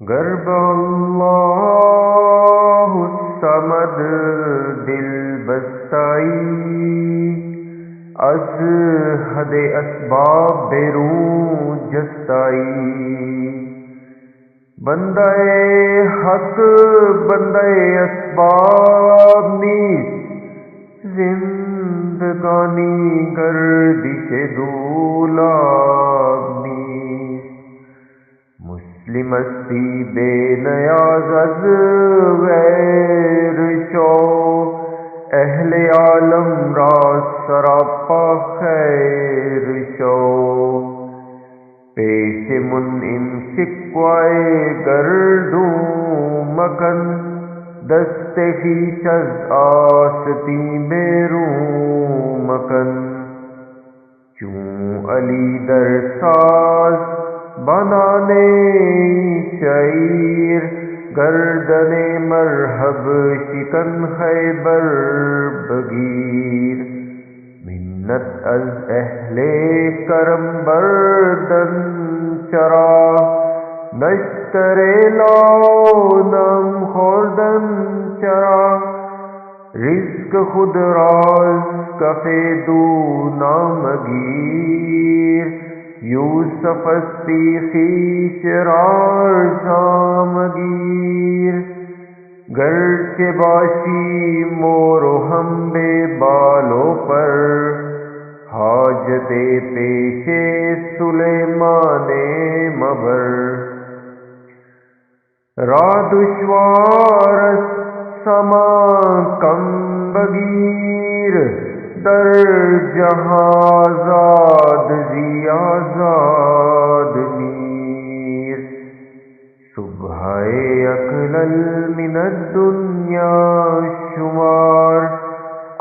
غرب اللہ الصمد دل بستائی، از حد اسباب بیرون جستائی، بندہ حق بندہ اسباب نیست، زندگانی گردش دولاب نیست، مسلم استی بے نیاز از غیر شو، اہل عالم را سراپا خیر شو، پیش منعم شکوائے گردوں مکن، دست خویش از آستی بیرون مکن، چون علی در ساز بنانے شعیر، گردن مرحب شکن خیبر بگیر، منت از اہل کرم بردن چرا، نشتر لونم خوردن چرا، رزق خود راز کف دونام گیر، یوسف استی خویش رازام گیر، گرچه باشی مور و ہم بے بالوں پر، حاجت پیش سلیمان مبر، را دشوار است سما کم بگیر، در جہاں آزاد زی آزاد میر، صبح اکلل من الدنیا شمار،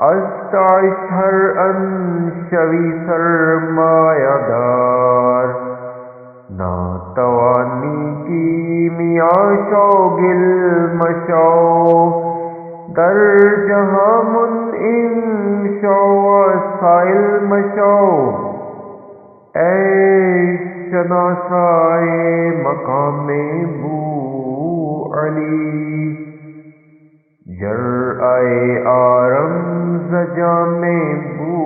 از تعش ہر انشوی سرمایہ دار، ناتوانی کی میاں شوگل مشو، در جہاں منعم شو سائل مشو، اے شناسائے مقام بو علی، جرعۂ آرم ز جام بو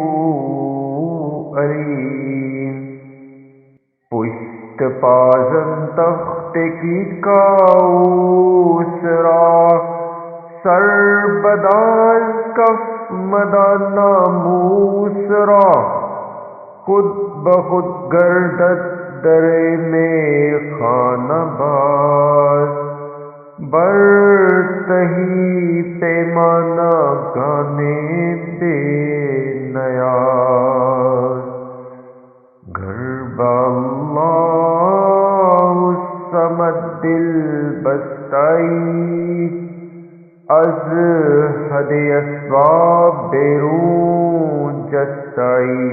علی، پشت پازن تخت کی کاؤس را، سر بداز کف مدہ ناموس را، خود بخود گردد در میں خانہ باز، برتہی پیمانہ گانے بے نیاز، غرب اللہ الصمد دل بستائی، از حد اسباب بیرون جستائی۔